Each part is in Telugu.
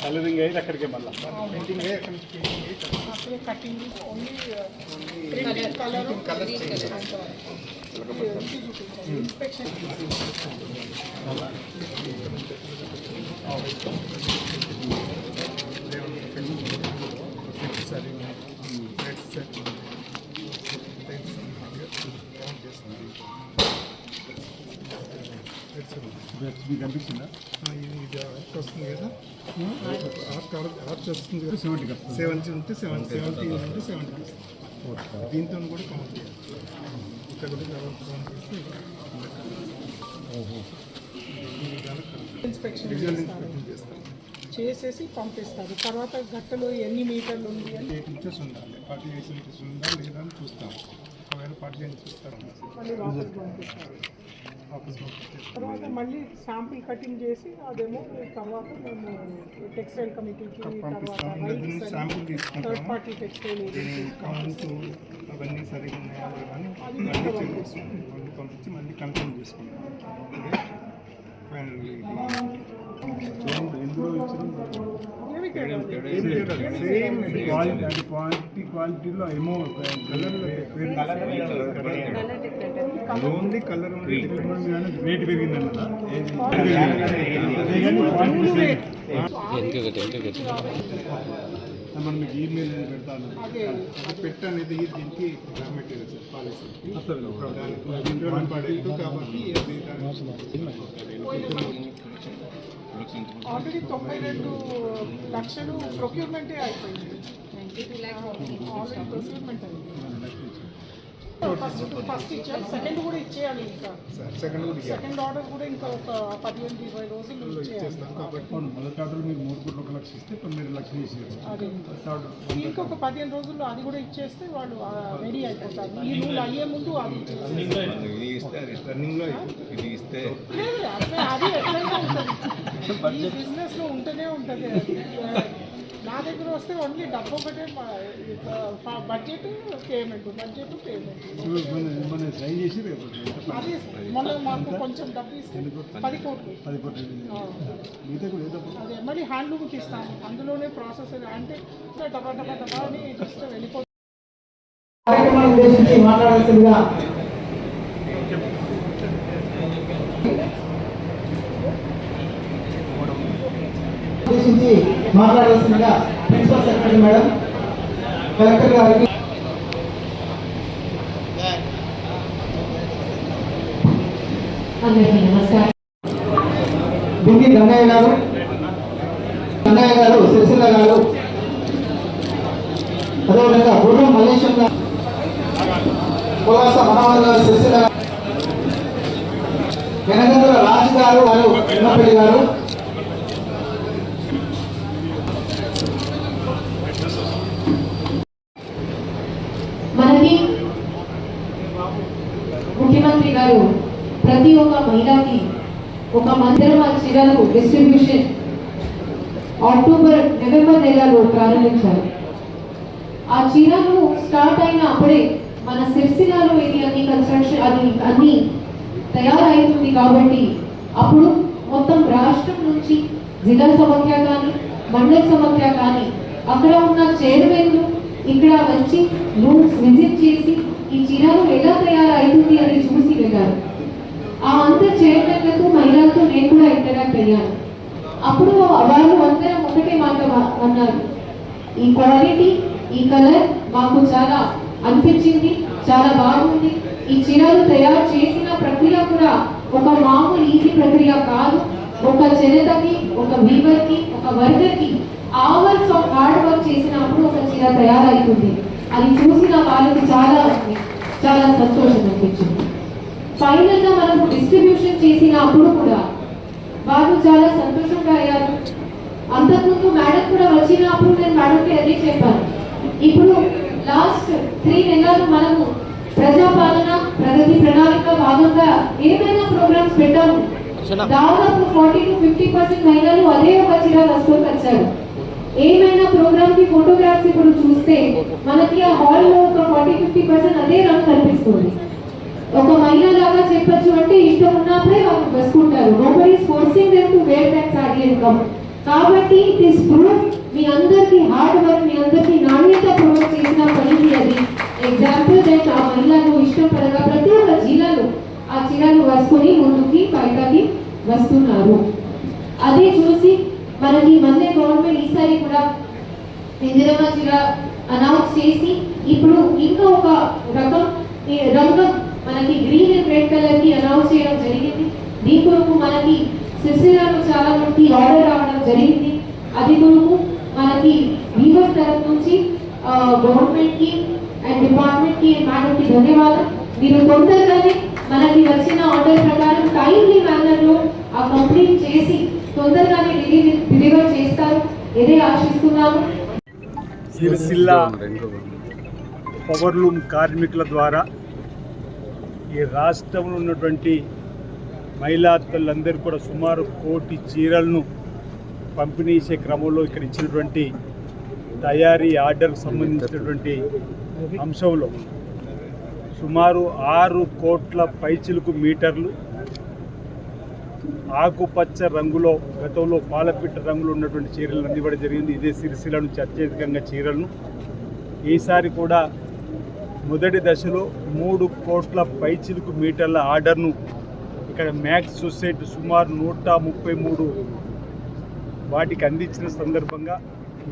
కలరింగ్ అయితే అక్కడికే మళ్ళీ కటింగ్ ఓన్లీ కలర్ ఇన్స్పెక్షన్ మీకు కనిపిస్తుందా? ఇది వస్తుంది కదా, ఆర్చ్ వస్తుంది కదా, 70 ఉంటే 70 ఉంటే 70 దీంతో కూడా కౌంట్ చేయాలి. ఇక్కడ కూడా కౌంట్ చేస్తే ఇన్స్పెక్షన్ చేస్తాం, చేసేసి పంపిస్తారు. తర్వాత గట్టలు ఎన్ని మీటర్లు ఉంది అని 8 ఇంచెస్ ఉండాలి, 48 ఇంచెస్ ఉందా లేదా అని చూస్తాం. ఒకవేళ 48 ఇంచెస్ మళ్ళీ వాపస్ పంపిస్తారు. తర్వాత మళ్ళీ శాంపిల్ కటింగ్ చేసి అదేమో తర్వాత మేము టెక్స్టైల్ కమిటీకి థర్డ్ పార్టీ టెక్స్టైల్ కౌంట్ అవన్నీ సరిగ్గా ఉన్నాయా కానీ పంపించి మళ్ళీ కన్ఫర్మ్ చేసుకుంటాం. ఫైనల్లీ క్వాలిటీలో ఏమో ఓన్లీ కలర్ రేట్ పెరిగిందన్న మనం మీకు ఈమెయిల్ పెడతాను. పెట్ట అనేది దీనికి రా మెటీరియల్ సార్, పాలసీకి కాబట్టి ఆల్రెడీ 92 లక్షలు ప్రొక్యూర్మెంటే అయిపోయింది. ఆల్రెడీ ప్రొక్యూర్మెంట్ అయింది. ఫస్ట్ ఇచ్చారు, సెకండ్ కూడా ఇచ్చేయాలి. ఇంకా సెకండ్ ఆర్డర్ కూడా ఇంకా ఒక 15-20 రోజులు ఇచ్చేస్తాం. కాబట్టి మొదటి ఆర్డర్ మీరు 3,00,00,000 ఇస్తే 9 లక్షలు ఇచ్చేయాలి. అదే ఇంకొక 15 రోజుల్లో అది కూడా ఇచ్చేస్తే వాళ్ళు రెడీ అయిపోతారు. ఈ రూల్ అయ్యే ముందు అది అది ఎట్లయినా ఉంటుంది, ఈ బిజినెస్ లో ఉంటూనే ఉంటుంది. నా దగ్గర వస్తే ఓన్లీ డబ్బు ఒకటే, బడ్జెట్ పేమెంట్ అదే. మొన్న మాకు కొంచెం డబ్బు ఇస్తే 10 కోట్లు అదే మళ్ళీ హ్యాండ్లూమ్కి ఇస్తాము. అందులోనే ప్రాసెస్ అంటే డబ్బా అని ఇస్తే వెళ్ళిపోతుంది. మాట్లాడాల్సిందిగా ప్రిన్సిపల్ సెక్రటరీ మేడం, కలెక్టర్ గారికి, దుంగి గంగయ్య గారు, సిరిసిల్ల గారు, అదేవిధంగా గుర్రం మల్లేశం గారు, కులాస మనోహర్ గారు, సిరిసిల్ల గారు, వెనగందుల రాజు గారు, చిన్నపల్లి గారు, మనకి ముఖ్యమంత్రి గారు ప్రతి ఒక్క మహిళకి ఒక మందిరం చీరలు డిస్ట్రిబ్యూషన్ నవంబర్ నెలలో ప్రారంభించారు. ఆ చీరలు స్టార్ట్ అయిన అప్పుడే మన సిరిసిల్లలో ఇది అన్ని కన్స్ట్రక్షన్ అది అన్ని తయారైతుంది. కాబట్టి అప్పుడు మొత్తం రాష్ట్రం నుంచి జిల్లా సమఖ్య కానీ మండల సమఖ్య కానీ అక్కడ ఉన్న చైర్మన్లు ఇక్కడ వచ్చి రూమ్స్ విజిట్ చేసి ఈ చీరలు ఎలా తయారైతుంది అని చూసి వెళ్ళారు. ఆ అంత చైర్మన్లతో మహిళలతో నేను కూడా ఇంటరాక్ట్ అయ్యాను. అప్పుడు వాళ్ళు అందరం ఒకటే మాట అన్నారు, ఈ క్వాలిటీ ఈ కలర్ మాకు చాలా అనిపించింది, చాలా బాగుంది. ఈ చీరలు తయారు చేసిన ప్రక్రియ కూడా ఒక మామూలు ఈజీ ప్రక్రియ కాదు. ఒక జనతకి, ఒక వీవర్కి, ఒక వర్కర్కి అవర్స్ ఆఫ్ హార్డ్ వర్క్ చేసినప్పుడు ఒక చీర తయారైతుంది. అది చూసిన వాళ్ళకి చాలా చాలా సంతోషం అనిపించింది. ఫైనల్ గా మనం డిస్ట్రిబ్యూషన్ చేసినప్పుడు కూడా వాళ్ళు చాలా సంతోషంగా అయ్యారు. అంతకుముందు మేడం కూడా వచ్చినప్పుడు నేను మేడంకి అదే చెప్పాను, ఇప్పుడు 3 నెలలు మనము ప్రజాపాలన ప్రగతి ప్రణాళిక భాగంగా ఏమైనా ప్రోగ్రామ్స్ పెట్టాము. దాదాపు 40 to 50% మహిళలు అదే ఒక చీర కట్టుకొని వచ్చారు. ఏమైనా ప్రోగ్రామ్ కి ఫోటోగ్రాఫ్స్ ఇప్పుడు చూస్తే మనకి ఆ హాల్ లో ఒక 40-50% అదే రంగు కనిపిస్తుంది. ఒక మహిళ లాగా చెప్పొచ్చు అంటే ఇష్టం ఉన్నప్పుడే వాళ్ళు వేసుకుంటారు. Nobody is forcing them to wear that sari and come. కాబట్టి ఇట్ ఈస్ ప్రూఫ్ మీ అందరికీ హార్డ్ వర్క్, మీ అందరికీ నాణ్యత ప్రొవైడ్ చేసిన పనికి అది ఎగ్జాంపుల్ దట్ ఆ మహిళలు ఇష్టపడగా ప్రతి ఒక్క జిల్లాలో ఆ చీరలు వేసుకొని ముందుకి బయటకి వస్తున్నారు. అదే చూసి మనకి మధ్య గవర్నమెంట్ ఈసారి కూడా ఇందిరమ్మ చీర అనౌన్స్ చేసి ఇప్పుడు ఇంకా ఒక రంగం మనకి గ్రీన్ అండ్ రెడ్ కలర్ కి అనౌన్స్ చేయడం జరిగింది. దీని కొరకు మనకి సిరిసిల్లలో చాలా మంది ఆర్డర్ రావడం జరిగింది. అది కొరకు మనకి వీవర్స్ తరఫు నుంచి గవర్నమెంట్ కి అండ్ డిపార్ట్మెంట్ కి మేడం కి ధన్యవాదాలు. మీరు తొందరగానే మనకి వచ్చిన ఆర్డర్ ప్రకారం టైమ్లీ మేనర్ లో ఆ కంప్లీట్ చేసి తొందరగానే డెలివర్ చేస్తారు ఇదే ఆశిస్తున్నాము. సిరిసిల్ల పవర్లూమ్ కార్మికుల ద్వారా ఈ రాష్ట్రంలో ఉన్నటువంటి మహిళాతలందరూ కూడా సుమారు 1 కోటి చీరలను పంపిణీ చేసే క్రమంలో ఇక్కడ ఇచ్చినటువంటి తయారీ ఆర్డర్కు సంబంధించినటువంటి అంశంలో సుమారు 6 కోట్ల పైచిలుకు మీటర్లు ఆకుపచ్చ రంగులో గతంలో పాలపిట్ట రంగులో ఉన్నటువంటి చీరలను అందివ్వడం జరిగింది. ఇదే సిరిసిల్ల నుంచి అత్యధికంగా చీరలను ఈసారి కూడా మొదటి దశలో 3 కోట్ల పైచిలుకు మీటర్ల ఆర్డర్ను ఇక్కడ మ్యాక్స్ సొసైటీ సుమారు 133 వాటికి అందించిన సందర్భంగా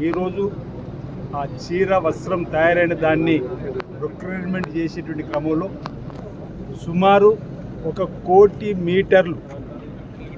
ఈరోజు ఆ చీర వస్త్రం తయారైన దాన్ని ప్రొక్యూర్మెంట్ చేసేటువంటి క్రమంలో సుమారు 1 కోటి మీటర్లు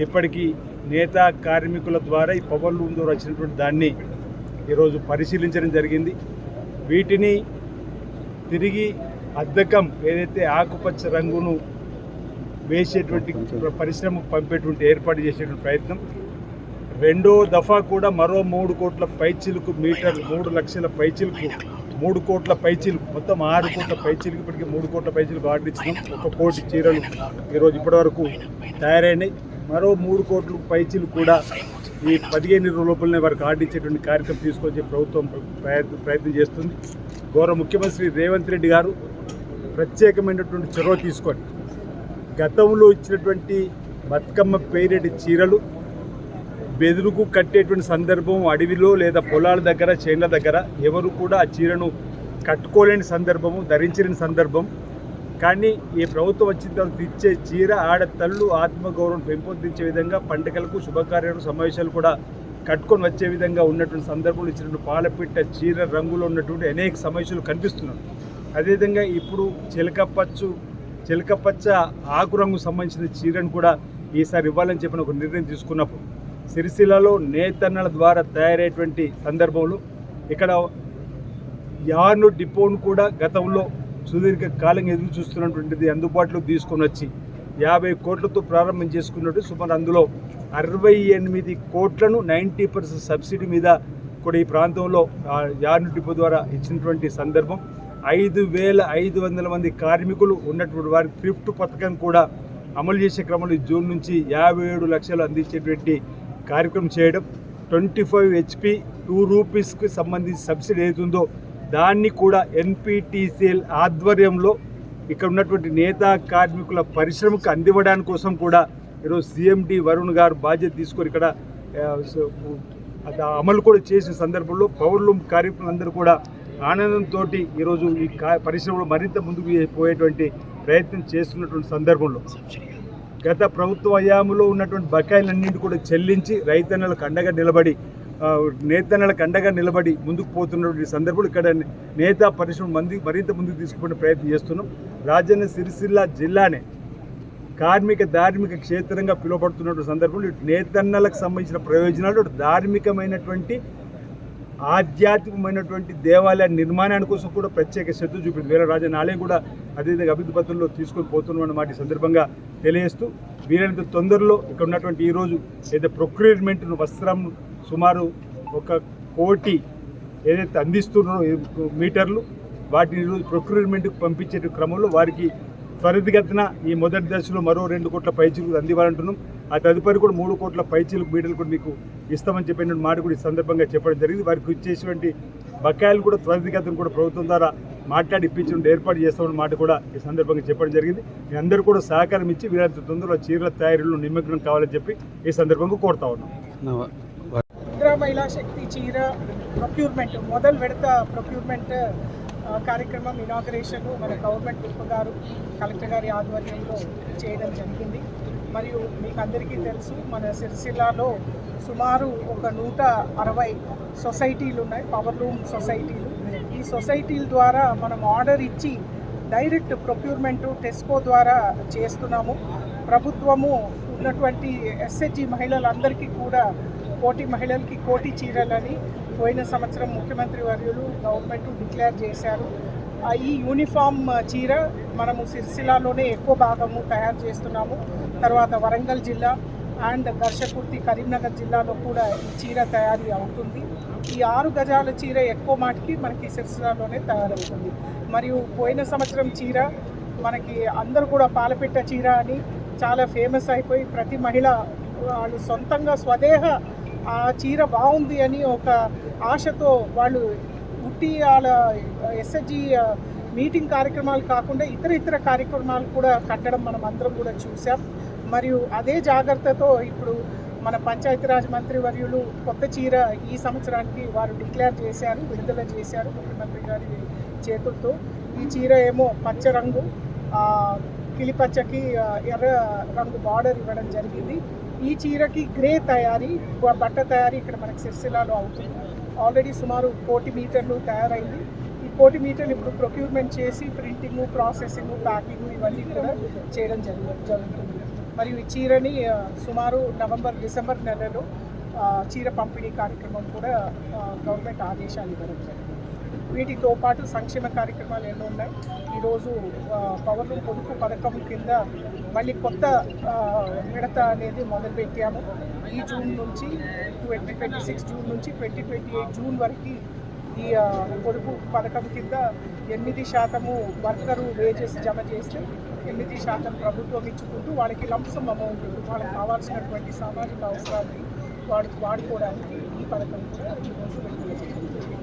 ఇప్పటికీ నేతా కార్మికుల ద్వారా ఈ పవర్లూమ్ ద్వారా వచ్చినటువంటి దాన్ని ఈరోజు పరిశీలించడం జరిగింది. వీటిని తిరిగి అద్దకం ఏదైతే ఆకుపచ్చ రంగును వేసేటువంటి పరిశ్రమకు పంపేటువంటి ఏర్పాటు చేసేటువంటి ప్రయత్నం. రెండో దఫా కూడా మరో 3 కోట్ల పైచిలుకు మీటర్లు 3 లక్షల పైచిలుకు 3 కోట్ల పైచిలుకు మొత్తం 6 కోట్ల పైచిలుకు ఇప్పటికీ 3 కోట్ల పైచిలుకు ఆర్డర్ ఇచ్చినాం. 1 కోటి చీరలు ఈరోజు ఇప్పటివరకు తయారైనాయి. మరో 3 కోట్ల పైచిలుకు కూడా ఈ 15 రోజుల లోపలనే వారికి ఆర్డర్ ఇచ్చేటువంటి కార్యక్రమం తీసుకొచ్చే ప్రభుత్వం ప్రయత్నం చేస్తుంది. గౌరవ ముఖ్యమంత్రి రేవంత్ రెడ్డి గారు ప్రత్యేకమైనటువంటి చొరవ తీసుకొని గతంలో ఇచ్చినటువంటి బతుకమ్మ పేరెటి చీరలు బెదురుకు కట్టేటువంటి సందర్భం అడవిలో లేదా పొలాల దగ్గర చేన్ల దగ్గర ఎవరు కూడా ఆ చీరను కట్టుకోలేని సందర్భము, ధరించలేని సందర్భం. కానీ ఈ ప్రభుత్వం వచ్చిన తర్వాత ఇచ్చే చీర ఆడతల్లు ఆత్మగౌరవం పెంపొందించే విధంగా పండుగలకు శుభకార్యాలకు సమావేశాలు కూడా కట్టుకొని వచ్చే విధంగా ఉన్నటువంటి సందర్భంలో ఇచ్చినటువంటి పాలపిట్ట చీర రంగులో ఉన్నటువంటి అనేక సమస్యలు కనిపిస్తున్నాయి. అదేవిధంగా ఇప్పుడు చిలకపచ్చ ఆకు రంగు సంబంధించిన చీరను కూడా ఈసారి ఇవ్వాలని చెప్పిన ఒక నిర్ణయం తీసుకున్నప్పుడు సిరిసిల్లలో నేతన్నల ద్వారా తయారయ్యేటువంటి సందర్భంలో ఇక్కడ యార్ను డిపోను కూడా గతంలో సుదీర్ఘ కాలంగా ఎదురు చూస్తున్నటువంటిది అందుబాటులోకి తీసుకొని వచ్చి 50 కోట్లతో ప్రారంభం చేసుకున్నట్టు సుమారు అందులో 68 కోట్లను 90% సబ్సిడీ మీద కూడా ఈ ప్రాంతంలో యార్ను డిపో ద్వారా ఇచ్చినటువంటి సందర్భం. 5,500 మంది కార్మికులు ఉన్నటువంటి వారి థ్రిఫ్ట్ పథకం కూడా అమలు చేసే క్రమంలో జూన్ నుంచి 57 లక్షలు అందించేటువంటి కార్యక్రమం చేయడం. 25 HP 2 రూపీస్కి సంబంధించి సబ్సిడీ ఏదైతుందో దాన్ని కూడా NPTCL ఆధ్వర్యంలో ఇక్కడ ఉన్నటువంటి నేతా కార్మికుల పరిశ్రమకు అందివ్వడానికి కోసం కూడా ఈరోజు CMD వరుణ్ గారు బాధ్యత తీసుకొని ఇక్కడ అమలు కూడా చేసిన సందర్భంలో పవర్లూమ్ కార్మికులందరూ కూడా ఆనందంతో ఈరోజు ఈ పరిశ్రమలో మరింత ముందుకు పోయేటువంటి ప్రయత్నం చేస్తున్నటువంటి సందర్భంలో గత ప్రభుత్వ హయాంలో ఉన్నటువంటి బకాయిలన్నింటి కూడా చెల్లించి రైతన్నలకు అండగా నిలబడి నేతన్నలకు అండగా నిలబడి ముందుకు పోతున్నటువంటి సందర్భంలో ఇక్కడ నేతా పరిశ్రమ మరింత ముందుకు తీసుకునే ప్రయత్నం చేస్తున్నాం. రాజన్న సిరిసిల్ల జిల్లానే ధార్మిక క్షేత్రంగా పిలువబడుతున్నటువంటి సందర్భంలో నేతన్నలకు సంబంధించిన ప్రయోజనాలు ధార్మికమైనటువంటి ఆధ్యాత్మికమైనటువంటి దేవాలయ నిర్మాణాని కోసం కూడా ప్రత్యేక శ్రద్ధ చూపింది. వేరే రాజన్న ఆలయం కూడా అదేవిధంగా అభివృద్ధి పత్రంలో తీసుకొని పోతున్నాం అన్నమాట ఈ సందర్భంగా తెలియజేస్తూ వీలైనంత తొందరలో ఇక్కడ ఉన్నటువంటి ఈరోజు ఏదైతే ప్రొక్యూర్మెంట్ వస్త్రం సుమారు 1 కోటి ఏదైతే అందిస్తున్నారో మీటర్లు వాటిని ఈరోజు ప్రొక్యూర్మెంట్కి పంపించే క్రమంలో వారికి త్వరితగతిన ఈ మొదటి దశలో మరో 2 కోట్ల పైచీలకు అందివ్వాలంటున్నాం. ఆ తదుపరి కూడా 3 కోట్ల పైచీలకు మీటర్లు కూడా మీకు ఇస్తామని చెప్పిన మాట కూడా ఈ సందర్భంగా చెప్పడం జరిగింది. వారికి ఇచ్చేటువంటి బకాయిలు కూడా త్వరితగతిన కూడా ప్రభుత్వం ద్వారా మాట్లాడి ఇప్పించడం ఏర్పాటు చేస్తామన్న మాట కూడా ఈ సందర్భంగా చెప్పడం జరిగింది. మీ అందరూ కూడా సహకారం ఇచ్చి వీరంత తొందరలో చీరల తయారీలో నిమగ్నం కావాలని చెప్పి ఈ సందర్భంగా కోరుతా ఉన్నాం. ఇందిరా మహిళా శక్తి చీర ప్రొక్యూర్మెంట్ మొదలు విడత ప్రొక్యూర్మెంట్ కార్యక్రమం ఇనాగరేషన్ మన గవర్నమెంట్ విప్ గారు కలెక్టర్ గారి ఆధ్వర్యంలో చేయడం జరిగింది. మరియు మీకు అందరికీ తెలుసు మన సిరిసిల్లాలో సుమారు ఒక 160 సొసైటీలు ఉన్నాయి, పవర్లూమ్ సొసైటీలు. ఈ సొసైటీల ద్వారా మనం ఆర్డర్ ఇచ్చి డైరెక్ట్ ప్రొక్యూర్మెంట్ టెస్కో ద్వారా చేస్తున్నాము. ప్రభుత్వము ఉన్నటువంటి ఎస్హెచ్జి మహిళలందరికీ కూడా కోటి మహిళలకి కోటి చీరలని పోయిన సంవత్సరం ముఖ్యమంత్రి వర్యులు గవర్నమెంట్ డిక్లేర్ చేశారు. ఈ యూనిఫామ్ చీర మనము సిరిసిల్లాలోనే ఎక్కువ భాగము తయారు చేస్తున్నాము. తర్వాత వరంగల్ జిల్లా అండ్ దర్శకుర్తి కరీంనగర్ జిల్లాలో కూడా ఈ చీర తయారీ అవుతుంది. ఈ 6 గజాల చీర ఎక్కువ మాటికి మనకి సిరిసిల్లాలోనే తయారవుతుంది. మరియు పోయిన సంవత్సరం చీర మనకి అందరూ కూడా పాలపిట్ట చీర అని చాలా ఫేమస్ అయిపోయి ప్రతి మహిళ వాళ్ళు సొంతంగా స్వదేహ ఆ చీర బాగుంది అని ఒక ఆశతో వాళ్ళు ఉట్టి వాళ్ళ ఎస్హెచ్జి మీటింగ్ కార్యక్రమాలు కాకుండా ఇతర కార్యక్రమాలు కూడా కట్టడం మనం అందరం కూడా చూసాం. మరియు అదే జాగ్రత్తతో ఇప్పుడు మన పంచాయతీరాజ్ మంత్రి వర్యులు కొత్త చీర ఈ సంవత్సరానికి వారు డిక్లేర్ చేశారు, విడుదల చేశారు ముఖ్యమంత్రి గారి చేతులతో. ఈ చీర ఏమో పచ్చ రంగు, కిలిపచ్చకి ఎర్ర రంగు బార్డర్ ఇవ్వడం జరిగింది. ఈ చీరకి గ్రే తయారీ బట్ట తయారీ ఇక్కడ మనకి సిరిసిల్లాలో అవుతుంది. ఆల్రెడీ సుమారు 1 కోటి మీటర్లు తయారైంది. ఈ 1 కోటి మీటర్లు ఇప్పుడు ప్రొక్యూర్మెంట్ చేసి ప్రింటింగ్, ప్రాసెసింగ్, ప్యాకింగ్ ఇవన్నీ కూడా చేయడం జరుగుతుంది. మరియు ఈ చీరని సుమారు నవంబర్, డిసెంబర్ నెలలో చీర పంపిణీ కార్యక్రమం కూడా గవర్నమెంట్ ఆదేశాలు ఇవ్వడం జరిగింది. వీటితో పాటు సంక్షేమ కార్యక్రమాలు ఎన్నో ఉన్నాయి. ఈరోజు పవర్లూమ్ పొదుపు పథకం కింద మళ్ళీ కొత్త విడత అనేది మొదలుపెట్టాము. ఈ జూన్ నుంచి 2026 జూన్ నుంచి 2028 జూన్ వరకు ఈ పొదుపు పథకం కింద 8% వర్కరు వేజెస్ జమ చేస్తే 8% ప్రభుత్వం ఇచ్చుకుంటూ వాళ్ళకి లంసమ్ అమౌంట్ వాళ్ళకి కావాల్సినటువంటి సామాజిక అవసరాన్ని వాడుకోవడానికి ఈ పథకం కూడా ఈరోజు విడుదల చేస్తుంది.